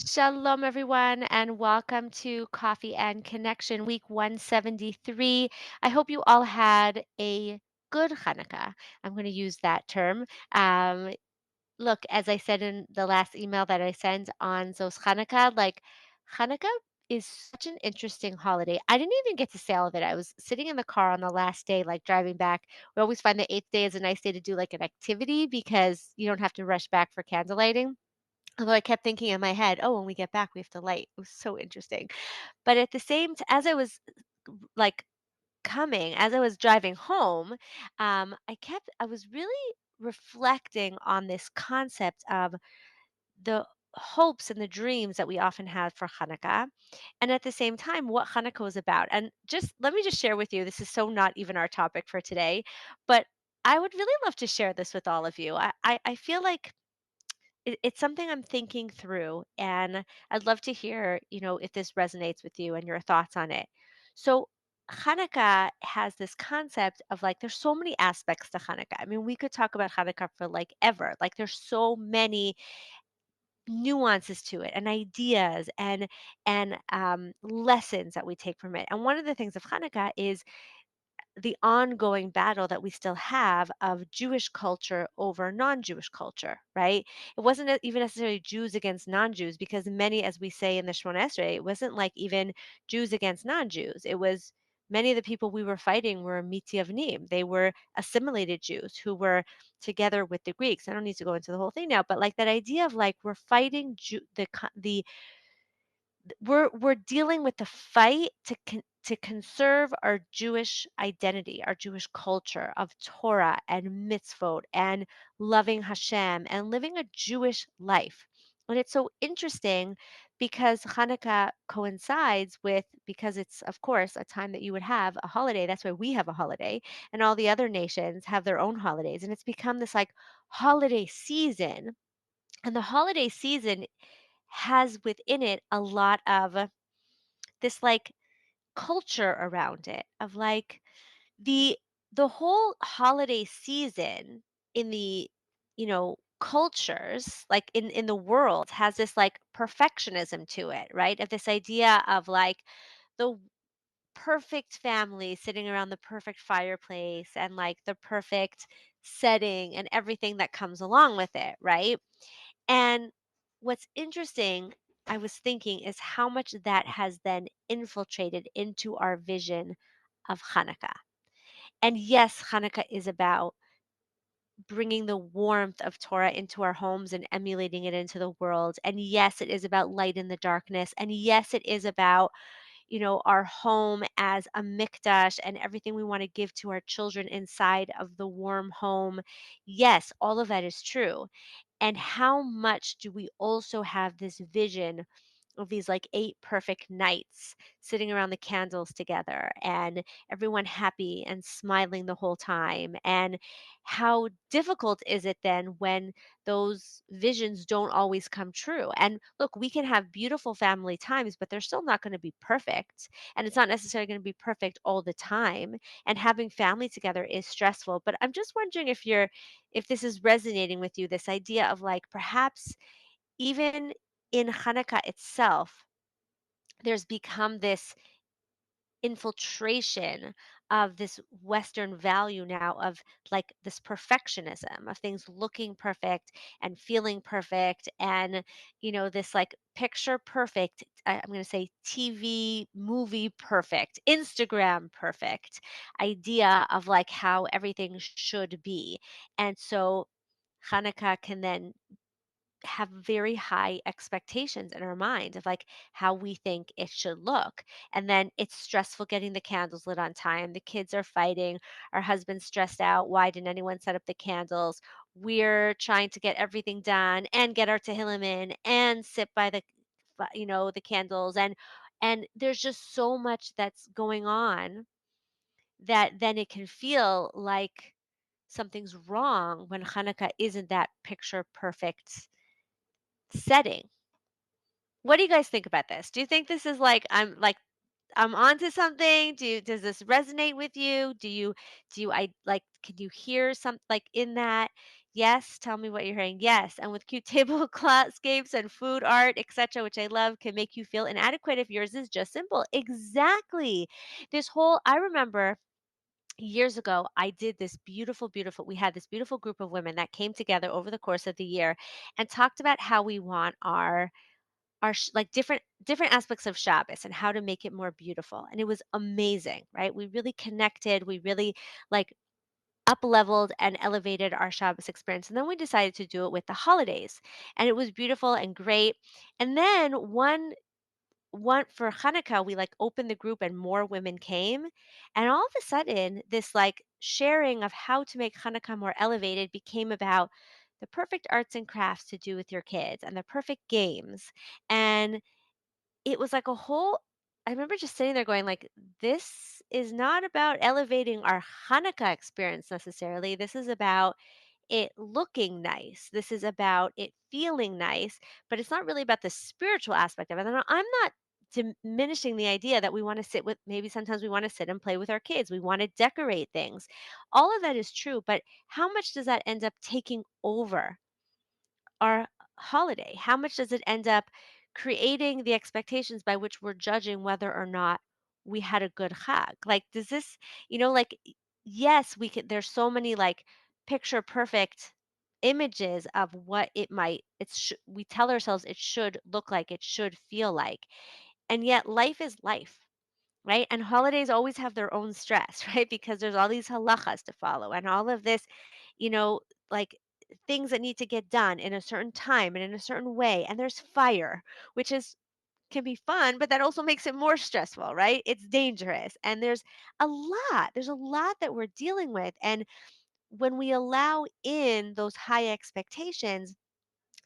Shalom, everyone, and welcome to Coffee and Connection, week 173. I hope you all had a good Hanukkah. I'm going to use that term. Um, Look, as I said in the last email that I sent on Zos Hanukkah, like Hanukkah is such an interesting holiday. I didn't even get to say all of it. I was sitting in the car on the last day, like driving back. We always find the eighth day is a nice day to do like an activity because you don't have to rush back for candle lighting. Although I kept thinking in my head, "Oh, when we get back, we have to light." It was so interesting. But at the same t as I was, like, as I was driving home, I was really reflecting on this concept of the hopes and the dreams that we often have for Hanukkah, and at the same time, what Hanukkah was about. And just let me just share with you, this is so not even our topic for today, but I would really love to share this with all of you. I feel like it's something I'm thinking through, and I'd love to hear, if this resonates with you and your thoughts on it. So, Hanukkah has this concept of like, there's so many aspects to Hanukkah. I mean, we could talk about Hanukkah for like ever. Like, there's so many nuances to it and ideas and lessons that we take from it. And one of the things of Hanukkah is the ongoing battle that we still have of Jewish culture over non-Jewish culture, right? It wasn't even necessarily Jews against non-Jews because many, as we say in the Shemona Esrei, it wasn't like even Jews against non-Jews. It was many of the people we were fighting were Mityavnim. They were assimilated Jews who were together with the Greeks. I don't need to go into the whole thing now, but like that idea of like we're fighting the we're dealing with the fight to conserve our Jewish identity, our Jewish culture of Torah and mitzvot and loving Hashem and living a Jewish life. And it's so interesting because Hanukkah coincides with, because it's, of course, a time that you would have a holiday. That's why we have a holiday, and all the other nations have their own holidays. And it's become this like holiday season. And the holiday season has within it a lot of this like culture around it of like the the whole holiday season in the cultures like in the world has this like perfectionism to it, right? Of this idea of like the perfect family sitting around the perfect fireplace and like the perfect setting and everything that comes along with it, right? And what's interesting, I was thinking, is how much that has then infiltrated into our vision of Hanukkah. And yes, Hanukkah is about bringing the warmth of Torah into our homes and emulating it into the world. And yes, it is about light in the darkness. And yes, it is about our home as a mikdash and everything we want to give to our children inside of the warm home. Yes, all of that is true. And how much do we also have this vision of these like 8 perfect nights sitting around the candles together and everyone happy and smiling the whole time? And how difficult is it then when those visions don't always come true? And look, we can have beautiful family times, but they're still not going to be perfect. And it's not necessarily going to be perfect all the time. And having family together is stressful. But I'm just wondering if this is resonating with you, this idea of like perhaps even in Hanukkah itself, there's become this infiltration of this Western value now of like this perfectionism of things looking perfect and feeling perfect. And, this like picture perfect, I'm going to say TV movie perfect, Instagram perfect idea of like how everything should be. And so Hanukkah can then have very high expectations in our mind of like how we think it should look. And then it's stressful getting the candles lit on time. The kids are fighting. Our husband's stressed out. Why didn't anyone set up the candles? We're trying to get everything done and get our Tehillim in and sit by the candles. And there's just so much that's going on that then it can feel like something's wrong when Hanukkah isn't that picture perfect setting. What do you guys think about this? Do you think this is I'm onto something? Does this resonate with you? Do you I like can you hear some like in that? Yes, tell me what you're hearing. Yes, and with cute tablescapes and food art, etc., which I love, can make you feel inadequate if yours is just simple. Exactly. I remember years ago, I did this beautiful, we had this beautiful group of women that came together over the course of the year and talked about how we want like different aspects of Shabbos and how to make it more beautiful. And it was amazing, right? We really connected. We really like up leveled and elevated our Shabbos experience. And then we decided to do it with the holidays. And it was beautiful and great. And then one for Hanukkah, we like opened the group and more women came. And all of a sudden, this like sharing of how to make Hanukkah more elevated became about the perfect arts and crafts to do with your kids and the perfect games. And it was like a whole I remember just sitting there going like, "This is not about elevating our Hanukkah experience necessarily. This is about it looking nice. This is about it feeling nice, but it's not really about the spiritual aspect of it." And I'm not diminishing the idea that we want to sit with maybe sometimes we want to sit and play with our kids. We want to decorate things. All of that is true, but how much does that end up taking over our holiday? How much does it end up creating the expectations by which we're judging whether or not we had a good Chag? Like, does this, yes, we could, there's so many like picture perfect images of what we tell ourselves it should look like, it should feel like. And yet life is life. Right? And holidays always have their own stress, right? Because there's all these halachas to follow and all of this, you know, like things that need to get done in a certain time and in a certain way. And there's fire, which is can be fun, but that also makes it more stressful, right? It's dangerous. And there's a lot that we're dealing with. And when we allow in those high expectations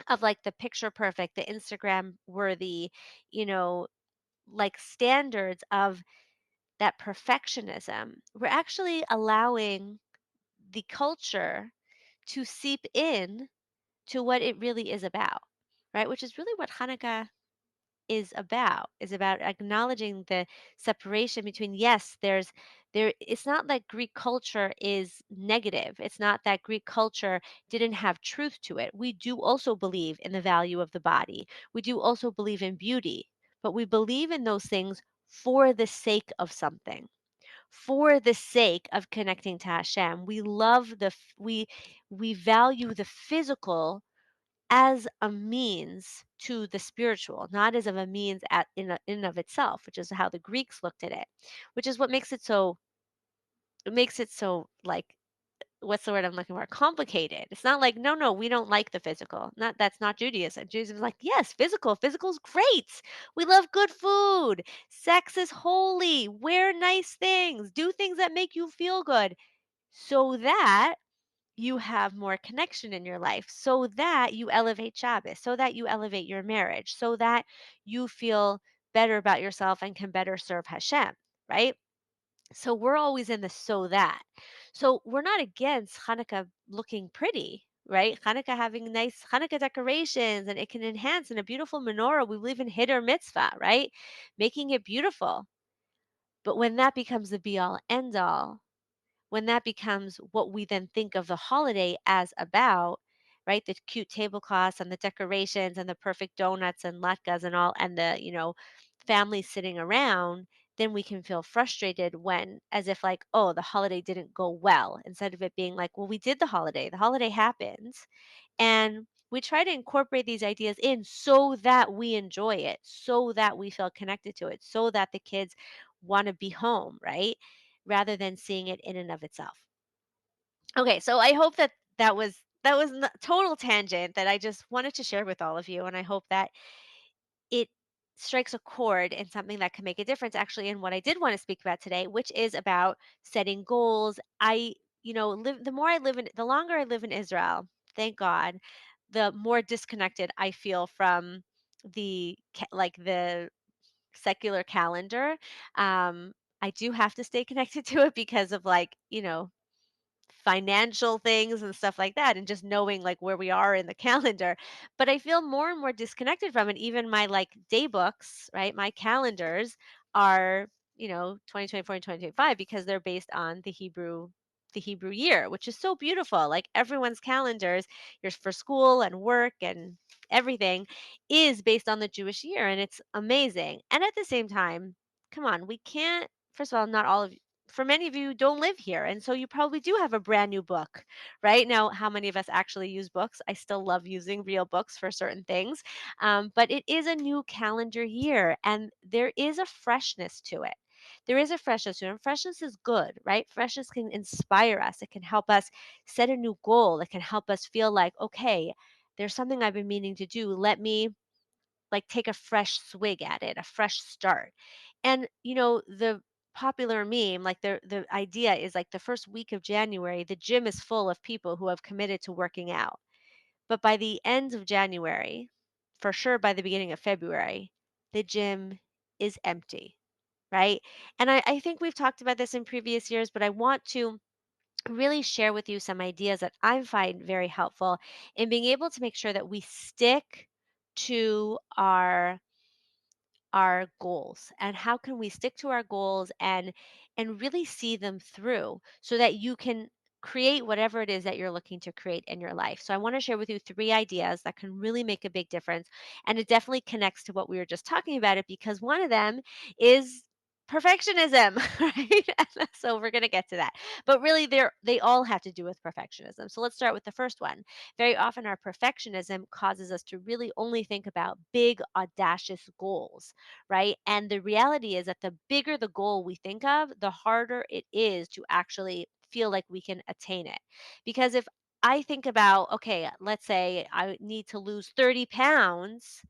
of like the picture perfect, the Instagram worthy, you know, like standards of that perfectionism, we're actually allowing the culture to seep in to what it really is about, right? Which is really what Hanukkah is about acknowledging the separation between yes it's not that Greek culture is negative. It's not that Greek culture didn't have truth to it. We do also believe in the value of the body. We do also believe in beauty, but we believe in those things for the sake of something, for the sake of connecting to Hashem. We love we value the physical as a means to the spiritual, not as of a means in and of itself, which is how the Greeks looked at it, which is what makes it so like what's the word I'm looking for? Complicated. It's not like, no, we don't like the physical. Not That's not Judaism. Judaism is like, yes, physical's great. We love good food. Sex is holy. Wear nice things. Do things that make you feel good so that you have more connection in your life, so that you elevate Shabbos, so that you elevate your marriage, so that you feel better about yourself and can better serve Hashem, right? So we're always in the so that. So we're not against Hanukkah looking pretty, right? Hanukkah having nice Hanukkah decorations and it can enhance in a beautiful menorah. We believe in Hiddur mitzvah, right? Making it beautiful. But when that becomes the be all end all, when that becomes what we then think of the holiday as about, right? The cute tablecloths and the decorations and the perfect donuts and latkes and all, and the, family sitting around, then we can feel frustrated when, as if like, oh, the holiday didn't go well, instead of it being like, well, we did the holiday happened. And we try to incorporate these ideas in so that we enjoy it, so that we feel connected to it, so that the kids want to be home, right? Rather than seeing it in and of itself. Okay, so I hope that that was total tangent that I just wanted to share with all of you, and I hope that it strikes a chord in something that can make a difference actually in what I did want to speak about today, which is about setting goals. Live the more I live in the longer I live in Israel, thank God, the more disconnected I feel from the secular calendar. Um I do have to stay connected to it because of financial things and stuff like that, and just knowing like where we are in the calendar. But I feel more and more disconnected from it. Even my like day books, right? My calendars are 2024 and 2025 because they're based on the Hebrew the Hebrew year, which is so beautiful. Like everyone's calendars, yours for school and work and everything is based on the Jewish year, and it's amazing. And at the same time, come on, we can't, first of all, not all of you, for many of you don't live here. And so you probably do have a brand new book, right? Now, how many of us actually use books? I still love using real books for certain things. But it is a new calendar year and there is a freshness to it. There is a freshness to it. And freshness is good, right? Freshness can inspire us. It can help us set a new goal. It can help us feel like, okay, there's something I've been meaning to do. Let me like take a fresh swig at it, a fresh start. And the popular meme, like the idea is like the first week of January, the gym is full of people who have committed to working out. But by the end of January, for sure by the beginning of February, the gym is empty, right? And I think we've talked about this in previous years, but I want to really share with you some ideas that I find very helpful in being able to make sure that we stick to our goals and how can we stick to our goals and really see them through so that you can create whatever it is that you're looking to create in your life. So I want to share with you three ideas that can really make a big difference, and it definitely connects to what we were just talking about it because one of them is perfectionism, right? So we're going to get to that. But really they all have to do with perfectionism. So let's start with the first one. Very often our perfectionism causes us to really only think about big audacious goals, right? And the reality is that the bigger the goal we think of, the harder it is to actually feel like we can attain it. Because if I think about, okay, let's say I need to lose 30 pounds,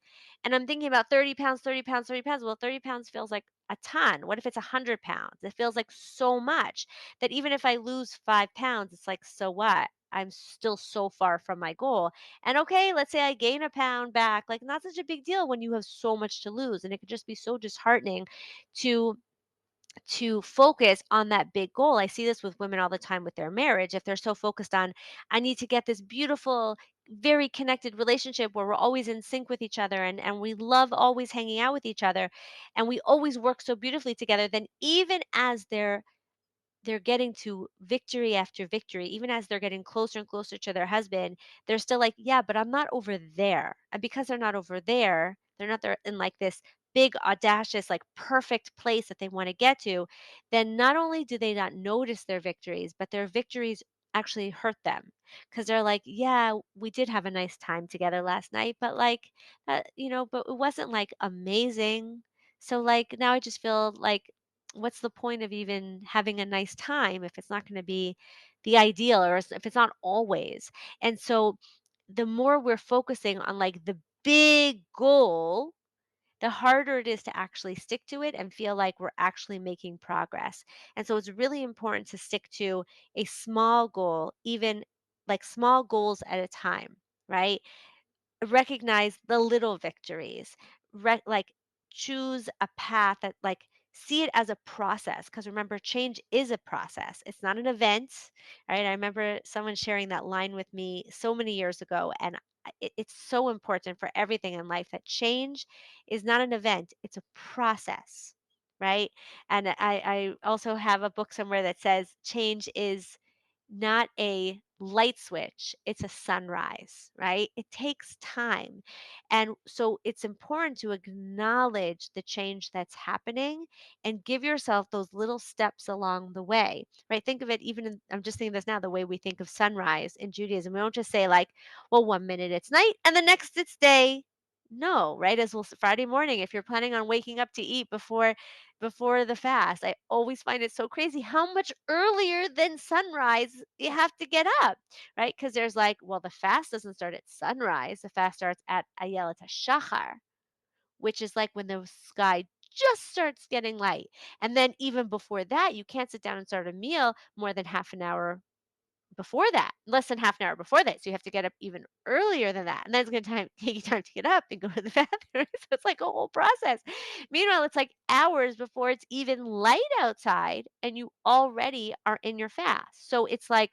and I'm thinking about 30 pounds, 30 pounds, 30 pounds. Well, 30 pounds feels like a ton. What if it's 100 pounds? It feels like so much that even if I lose 5 pounds, it's like, so what? I'm still so far from my goal. And okay, let's say I gain a pound back, like not such a big deal when you have so much to lose. And it could just be so disheartening to focus on that big goal. I see this with women all the time with their marriage. If they're so focused on, I need to get this beautiful, very connected relationship where we're always in sync with each other and we love always hanging out with each other and we always work so beautifully together, then even as they're getting to victory after victory, even as they're getting closer and closer to their husband, they're still like, yeah, but I'm not over there. And because they're not over there, they're not there in like this big, audacious, like perfect place that they want to get to, then not only do they not notice their victories, but their victories actually hurt them because they're like, yeah, we did have a nice time together last night, but like, but it wasn't like amazing. So like now I just feel like what's the point of even having a nice time if it's not going to be the ideal or if it's not always. And so the more we're focusing on like the big goal, the harder it is to actually stick to it and feel like we're actually making progress. And so it's really important to stick to a small goal, even like small goals at a time, right? Recognize the little victories. Like choose a path that like see it as a process because remember change is a process. It's not an event, right? I remember someone sharing that line with me so many years ago and it's so important for everything in life that change is not an event, it's a process, right? And I also have a book somewhere that says change is not a light switch, it's a sunrise, right? It takes time. And so it's important to acknowledge the change that's happening and give yourself those little steps along the way, right? Think of it even in, I'm just thinking this now, the way we think of sunrise in Judaism. We don't just say, like, well, 1 minute it's night and the next it's day. No, right? As well, Friday morning, if you're planning on waking up to eat before the fast. I always find it so crazy how much earlier than sunrise you have to get up, right? Because there's like, well, the fast doesn't start at sunrise. The fast starts at Ayelet HaShachar, which is like when the sky just starts getting light. And then even before that, you can't sit down and start a meal more than half an hour before that, less than half an hour before that. So you have to get up even earlier than that. And then it's going to take you time to get up and go to the bathroom. So it's like a whole process. Meanwhile, it's like hours before it's even light outside and you already are in your fast. So it's like,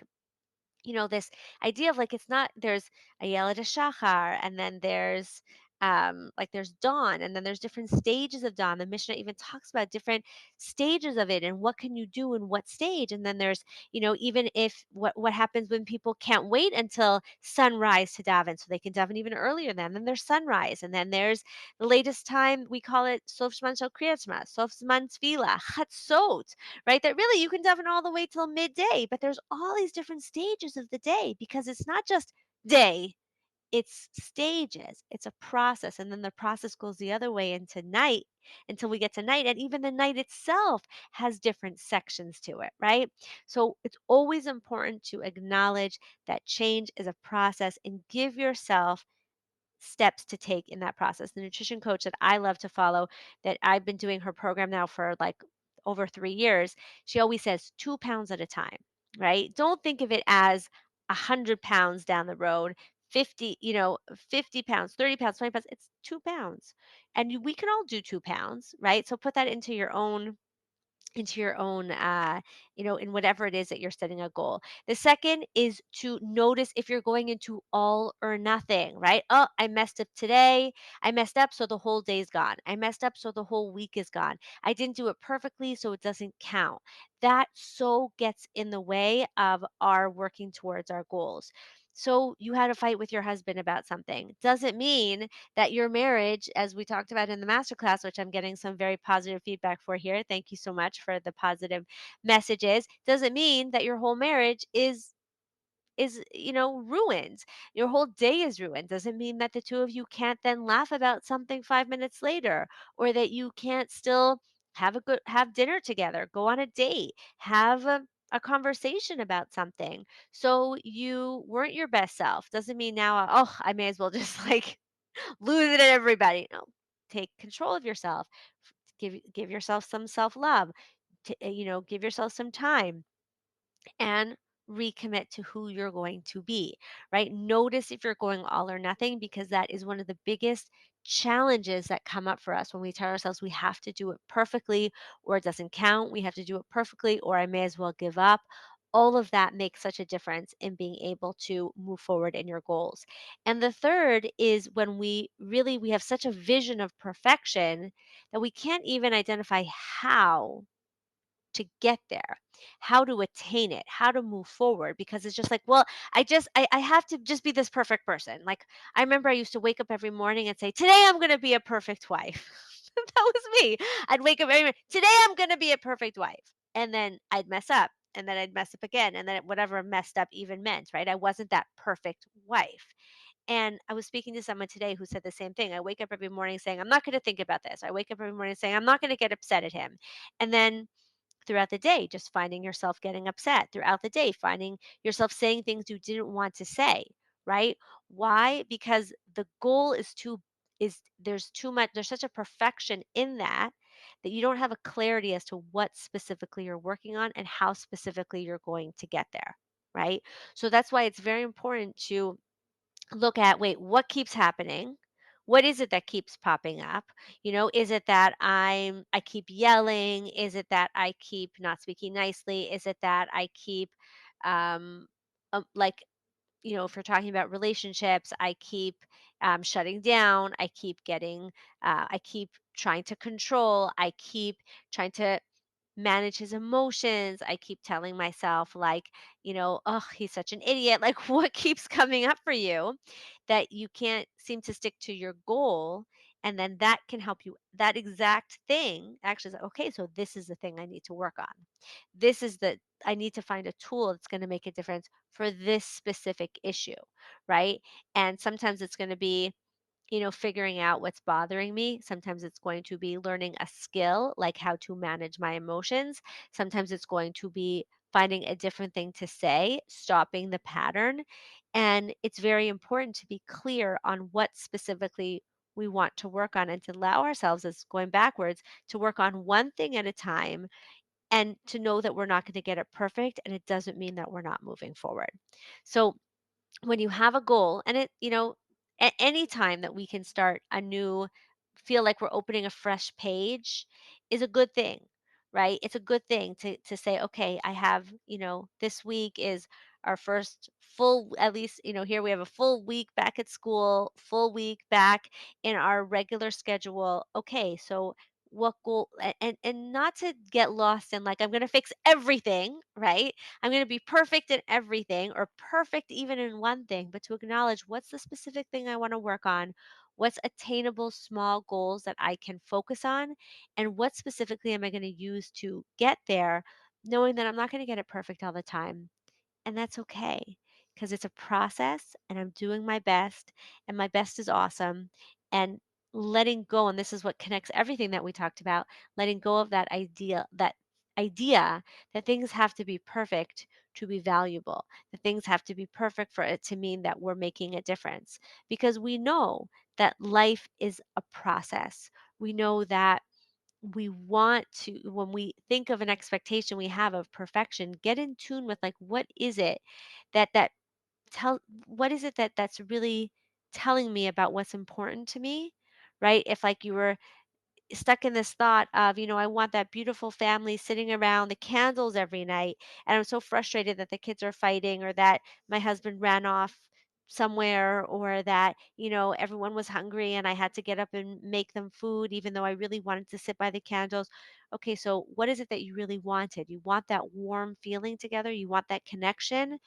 this idea of like it's not there's a Yelad Shachar and then there's like there's dawn, and then there's different stages of dawn. The Mishnah even talks about different stages of it and what can you do in what stage. And then there's, even if what happens when people can't wait until sunrise to daven, so they can daven even earlier then there's sunrise. And then there's the latest time, we call it Sof Zman Shel Kriyat Shema, Sof Zman Tefillah, Chatzot, right? That really you can daven all the way till midday, but there's all these different stages of the day because it's not just day, it's stages, it's a process, and then the process goes the other way into night until we get to night, and even the night itself has different sections to it, right? So it's always important to acknowledge that change is a process and give yourself steps to take in that process. The nutrition coach that I love to follow, that I've been doing her program now for like over 3 years, she always says 2 pounds at a time, right? Don't think of it as 100 pounds down the road, 50, 50 pounds, 30 pounds, 20 pounds. It's 2 pounds. And we can all do 2 pounds, right? So put that into your own, in whatever it is that you're setting a goal. The second is to notice if you're going into all or nothing, right? Oh, I messed up today. I messed up, so the whole day's gone. I messed up, so the whole week is gone. I didn't do it perfectly, so it doesn't count. That so gets in the way of our working towards our goals. So you had a fight with your husband about something. Doesn't mean that your marriage, as we talked about in the masterclass, which I'm getting some very positive feedback for here. Thank you so much for the positive messages. Doesn't mean that your whole marriage is ruined. Your whole day is ruined. Doesn't mean that the two of you can't then laugh about something 5 minutes later, or that you can't still have dinner together, go on a date, have a conversation about something. So you weren't your best self. Doesn't mean now, oh, I may as well just like lose it at everybody. No, take control of yourself. Give yourself some self love. Give yourself some time and recommit to who you're going to be, right? Notice if you're going all or nothing, because that is one of the biggest challenges that come up for us when we tell ourselves we have to do it perfectly or it doesn't count. We have to do it perfectly or I may as well give up. All of that makes such a difference in being able to move forward in your goals. And the third is when we have such a vision of perfection that we can't even identify how to get there, how to attain it, how to move forward, because it's just like, well, I have to just be this perfect person. Like I remember I used to wake up every morning and say, "Today I'm going to be a perfect wife." That was me. I'd wake up every morning, "Today I'm going to be a perfect wife." And then I'd mess up, and then I'd mess up again, and then whatever messed up even meant, right? I wasn't that perfect wife. And I was speaking to someone today who said the same thing. I wake up every morning saying, "I'm not going to think about this." I wake up every morning saying, "I'm not going to get upset at him." And then throughout the day, just finding yourself getting upset throughout the day, finding yourself saying things you didn't want to say, right? Why? Because the goal is there's too much, there's such a perfection in that you don't have a clarity as to what specifically you're working on and how specifically you're going to get there, right? So that's why it's very important to look at, wait, what keeps happening? What is it that keeps popping up? Is it that I keep yelling? Is it that I keep not speaking nicely? Is it that I keep um like, if you're talking about relationships, I keep shutting down. I keep trying to control. I keep trying to manage his emotions. I keep telling myself, like, oh, he's such an idiot. Like, what keeps coming up for you that you can't seem to stick to your goal? And then that can help you. That exact thing actually is like, okay, so this is the thing I need to work on. I need to find a tool that's going to make a difference for this specific issue, right? And sometimes it's going to be figuring out what's bothering me. Sometimes it's going to be learning a skill like how to manage my emotions. Sometimes it's going to be finding a different thing to say, stopping the pattern. And it's very important to be clear on what specifically we want to work on and to allow ourselves, as going backwards, to work on one thing at a time and to know that we're not going to get it perfect. And it doesn't mean that we're not moving forward. So, when you have a goal and any time that we can start a new, feel like we're opening a fresh page is a good thing, right? It's a good thing to say, okay, I have, this week is our first full, at least, here we have a full week back at school, full week back in our regular schedule. Okay, so what goal and not to get lost in like I'm going to fix everything, right? I'm going to be perfect in everything or perfect even in one thing, but to acknowledge what's the specific thing I want to work on, what's attainable small goals that I can focus on, and what specifically am I going to use to get there, knowing that I'm not going to get it perfect all the time. And that's okay because it's a process and I'm doing my best and my best is awesome. And letting go, and this is what connects everything that we talked about, letting go of that idea that things have to be perfect to be valuable, that things have to be perfect for it to mean that we're making a difference. Because we know that life is a process. We know that we want to, when we think of an expectation we have of perfection, get in tune with like what is it that tell what is it that's really telling me about what's important to me, right? If like you were stuck in this thought of, I want that beautiful family sitting around the candles every night. And I'm so frustrated that the kids are fighting or that my husband ran off somewhere or that, everyone was hungry and I had to get up and make them food even though I really wanted to sit by the candles. Okay, so what is it that you really wanted? You want that warm feeling together, you want that connection.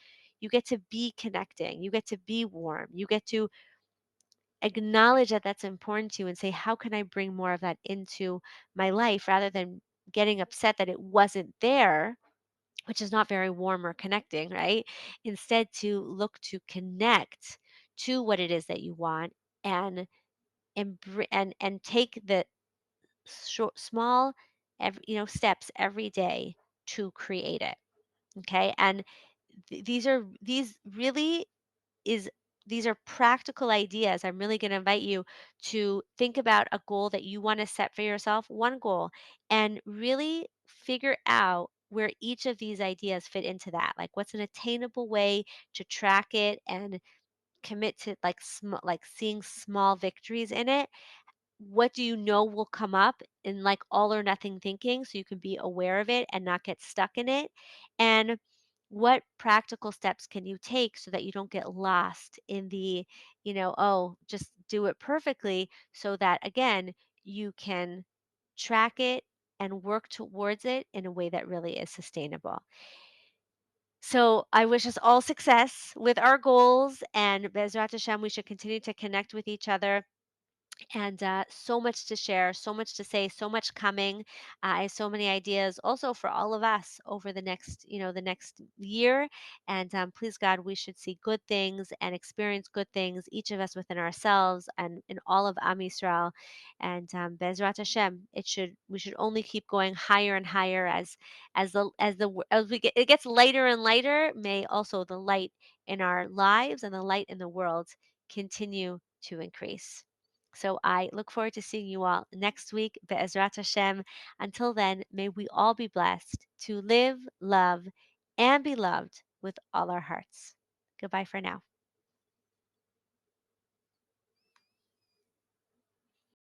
You get to be connecting, you get to be warm, you get to acknowledge that that's important to you and say, how can I bring more of that into my life rather than getting upset that it wasn't there, which is not very warm or connecting, right? Instead, to look to connect to what it is that you want and and take the short, small, steps every day to create it. Okay, and these really is these are practical ideas. I'm really going to invite you to think about a goal that you want to set for yourself, one goal, and really figure out where each of these ideas fit into that. Like what's an attainable way to track it and commit to like seeing small victories in it. What do you know will come up in like all or nothing thinking so you can be aware of it and not get stuck in it? And what practical steps can you take so that you don't get lost in the, oh, just do it perfectly so that again, you can track it and work towards it in a way that really is sustainable. So I wish us all success with our goals, and Bezrat Hashem, we should continue to connect with each other and so much to share, so much to say, so much coming. I have so many ideas also for all of us over the next year. And please God, we should see good things and experience good things, each of us within ourselves and in all of Am Yisrael. And Bezrat Hashem, we should only keep going higher and higher as we get it gets lighter and lighter. May also the light in our lives and the light in the world continue to increase. So I look forward to seeing you all next week, Be'ezrat Hashem. Until then, may we all be blessed to live, love, and be loved with all our hearts. Goodbye for now.